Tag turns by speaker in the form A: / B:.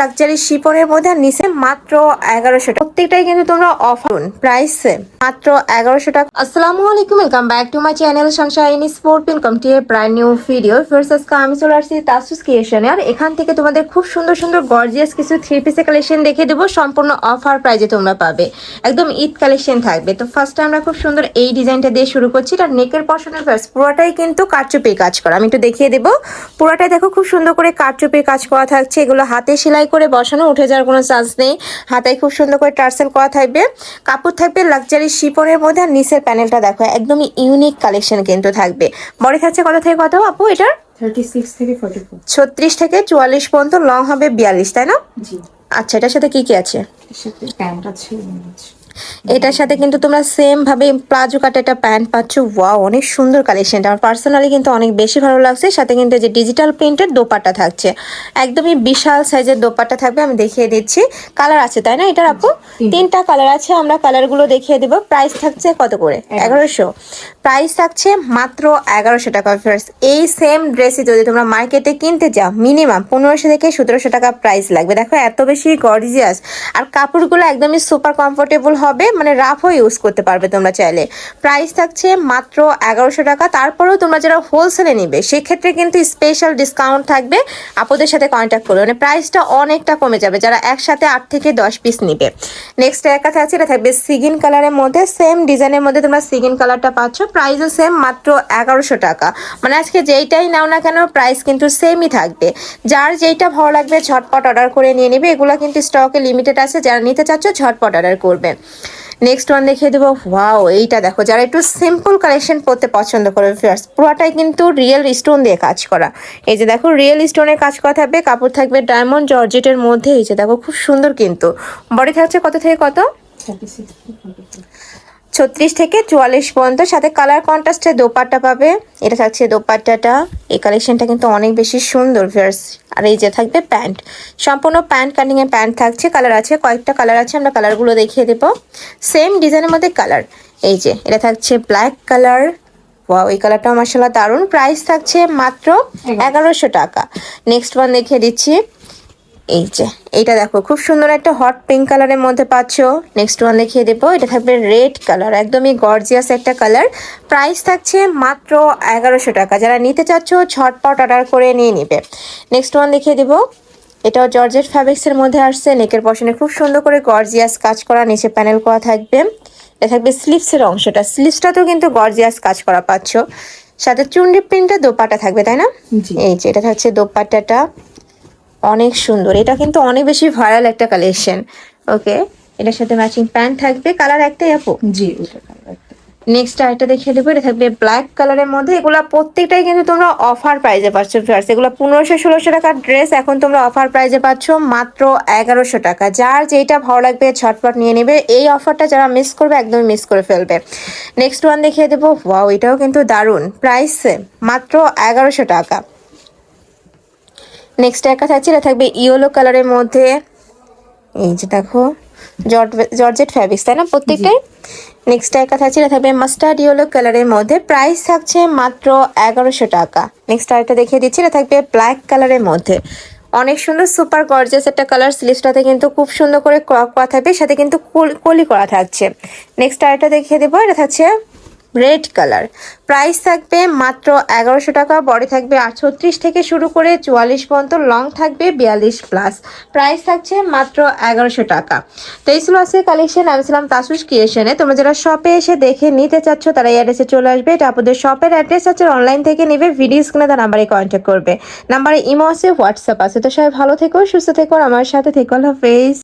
A: Luxury শিপনের মধ্যে আর নিচে মাত্র 1100 টাকা। প্রত্যেকটাই কিন্তু তোমরা অফার প্রাইস মাত্র 1100 টাকা। আসসালামু আলাইকুম, welcome back to my channel Sunshine sport. Welcome to A brand new video. First আজকে আমি চলে আসছি তাসুস ক্রিয়েশনে, আর এখান থেকে তোমাদের খুব সুন্দর সুন্দর গর্জিয়াস কিছু থ্রি পিসের কালেকশন দেখে দেবো। সম্পূর্ণ অফার প্রাইজে তোমরা পাবে, একদম ঈদ কালেকশন থাকবে। তো ফার্স্টে আমরা খুব সুন্দর এই ডিজাইনটা দিয়ে শুরু করছি। এটা নেকের পশনের ফার্স্ট পুরোটাই কিন্তু কারচুপি কাজ করা। আমি একটু দেখিয়ে দেবো। পুরোটাই দেখো খুব সুন্দর করে কারচুপি কাজ করা থাকছে। এগুলো হাতে সেলাই করে বসানো, উঠে যাওয়ার কোনো চান্স নেই। হাতায় খুব সুন্দর করে টার্সেল করা থাকবে। কাপড় থাকবে লাক্সারি শিপনের মধ্যে, আর নিচের প্যানেলটা দেখো একদমই ইউনিক কালেকশন কিন্তু থাকবে। বডি থাকছে কত থেকে কত আপু? এটার
B: 36 থেকে 44,
A: 36 থেকে 44 পর্যন্ত, লং হবে 42, তাই না?
B: জি।
A: আচ্ছা, এটার সাথে কি কি আছে?
B: এর সাথে প্যান্ট আছে,
A: এটার সাথে কিন্তু তোমরা সেম ভাবে প্লাজো কাটে একটা প্যান্ট পাচ্ছ। ওয়াও, অনেক সুন্দর কালেকশনটা, আমার পার্সোনালি কিন্তু অনেক বেশি ভালো লাগছে। সাথে কিন্তু যে ডিজিটাল প্রিন্টের দোপাট্টা থাকছে, একদমই বিশাল সাইজের দোপাট্টা থাকবে। আমি দেখিয়ে দিচ্ছি। কালার আছে তাই না এটার আপু? 3টা কালার আছে, আমরা কালারগুলো দেখিয়ে দেবো। প্রাইস থাকছে কত করে? 1100। প্রাইস থাকছে মাত্র 1100 টাকা। এই সেম ড্রেসই যদি তোমরা মার্কেটে কিনতে যাও মিনিমাম 1500 থেকে 1700 টাকা প্রাইস লাগবে। দেখো এত বেশি গর্জিয়াস, আর কাপড়গুলো একদমই সুপার কমফোর্টেবল হবে, মানে রাফও ইউজ করতে পারবে তোমরা চাইলে। প্রাইস থাকছে মাত্র 1100 টাকা। তারপরেও তোমরা যারা হোলসেলে নিবে সেক্ষেত্রে কিন্তু স্পেশাল ডিসকাউন্ট থাকবে। আপুদের সাথে কন্ট্যাক্ট করবে, মানে প্রাইসটা অনেকটা কমে যাবে যারা একসাথে 8 থেকে 10 পিস নিবে। নেক্সট এর কাছে আছে, এটা থাকবে সিগিন কালারের মধ্যে, সেম ডিজাইনের মধ্যে তোমরা সিগিন কালারটা পাচ্ছ। প্রাইসও সেম, মাত্র 1100 টাকা। মানে আজকে যেইটাই নাও না কেন প্রাইস কিন্তু সেমই থাকবে। যার যেইটা ভালো লাগবে ঝটপট অর্ডার করে নিয়ে নেবে। এগুলো কিন্তু স্টকে লিমিটেড আছে, যারা নিতে চাচ্ছ ঝটপট অর্ডার করবে। নেক্সট ওয়ান দেখিয়ে দেবো। ওয়াও, এইটা দেখো, যারা একটু সিম্পল কালেকশন পরতে পছন্দ করে ফিয়ার্স, পুরোটাই কিন্তু রিয়েল স্টোন দিয়ে কাজ করা। এই যে দেখো রিয়েল স্টোনের কাজ করা থাকবে। কাপড় থাকবে ডায়মন্ড জর্জেটের মধ্যে। এই যে দেখো খুব সুন্দর কিন্তু। বডি থাকছে কত থেকে কত?
B: 36 থেকে 44।
A: 36 থেকে 44 পর্যন্ত। সাথে কালার কন্ট্রাস্টে দোপাট্টা পাবে। এটা থাকছে দোপাট্টাটা। এই কালেকশনটা কিন্তু অনেক বেশি সুন্দর ভিউয়ার্স। আর এই যে থাকবে প্যান্ট, সম্পূর্ণ প্যান্ট কাটিং এর প্যান্ট থাকছে। কালার আছে, কয়েকটা কালার আছে, আমরা কালারগুলো দেখিয়ে দেব। সেম ডিজাইনের মধ্যে কালার। এই যে এটা থাকছে ব্ল্যাক কালার। ওয়াও, এই কালারটাও মাশাআল্লাহ দারুণ। প্রাইস থাকছে মাত্র 1100 টাকা। নেক্সট ওয়ান দেখিয়ে দিচ্ছি। এই যে এইটা দেখো খুব সুন্দর একটা হট পিঙ্ক কালারের মধ্যে পাচ্ছ। নেক্সট ওয়ান দেখিয়ে দেবো। এটা থাকবে রেড কালার, একদমই গর্জিয়াস একটা কালার। প্রাইস থাকছে মাত্র 1100 টাকা। যারা নিতে চাচ্ছ ঝটপট অর্ডার করে নিয়ে নিবে। নেক্সট ওয়ান দেখিয়ে দেবো। এটাও জর্জেট ফ্যাব্রিক্সের মধ্যে আসছে। নেকের পশনে খুব সুন্দর করে গর্জিয়াস কাজ করা, নিচে প্যানেল করা থাকবে। এটা থাকবে স্লিভসের অংশটা, স্লিভসটাতেও কিন্তু গর্জিয়াস কাজ করা পাচ্ছ। সাথে চুনরি প্রিন্টে দোপাট্টা থাকবে তাই না? এই যে এটা থাকছে দোপাট্টাটা, অনেক সুন্দর। এটা কিন্তু অনেক বেশি ভাইরাল একটা কালেকশন। ওকে, এটার সাথে ম্যাচিং প্যান্ট থাকবে। কালার একটাই আপু?
B: জি, ওটা কালার একটা।
A: নেক্সট আরেকটা দেখিয়ে দেবো। এটা থাকবে ব্ল্যাক কালারের মধ্যে। এগুলা প্রত্যেকটাই কিন্তু তোমরা অফার প্রাইজে পাচ্ছ ভিউয়ার্স। এগুলো 1500-1600 টাকার ড্রেস এখন তোমরা অফার প্রাইজে পাচ্ছ মাত্র 1100 টাকা। যার যেটা ভালো লাগবে ঝটপট নিয়ে নেবে। এই অফারটা যারা মিস করবে একদমই মিস করে ফেলবে। নেক্সট ওয়ান দেখিয়ে দেবো। ওয়াও, এটাও কিন্তু দারুণ। প্রাইস মাত্র 1100 টাকা। নেক্সট একটা থাকছে, এটা থাকবে ইয়েলো কালারের মধ্যে। এই যে দেখো জর্জেট ফ্যাব্রিক্স তাই না প্রত্যেকটাই? নেক্সট একটা থাকছে, এটা থাকবে মাস্টার্ড ইয়েলো কালারের মধ্যে। প্রাইস থাকছে মাত্র 1100 টাকা। নেক্সট আরেকটা দেখিয়ে দিচ্ছি। এটা থাকবে ব্ল্যাক কালারের মধ্যে, অনেক সুন্দর সুপার গর্জিয়াস একটা কালার। স্লিভসটাতে কিন্তু খুব সুন্দর করে ক্রপ করা থাকবে, সাথে কিন্তু কলি করা থাকছে। নেক্সট আরেকটা দেখিয়ে দেবো। এটা থাকছে রেড কালার। প্রাইস থাকবে মাত্র 1100 টাকা। বডি থাকবে 38 থেকে শুরু করে 44 পর্যন্ত, লং থাকবে 42 প্লাস। প্রাইস থাকছে মাত্র 1100 টাকা। তো এই ছিল আজকে কালেকশন। আমি ছিলাম তাসুস ক্রিয়েশনে। তোমরা যারা শপে এসে দেখে নিতে চাচ্ছ তারা এই অ্যাড্রেসে চলে আসবে। এটা আপনাদের শপের অ্যাড্রেস আছে, অনলাইন থেকে নেবে। ভিডিও স্ক্রিনে তার নাম্বারে কন্ট্যাক্ট করবে। নাম্বারে ইমো আছে, হোয়াটসঅ্যাপ আছে। তো সবাই ভালো থেকো, সুস্থ থেকো, আমার সাথে থেকো। আল্লাহ হাফেজ।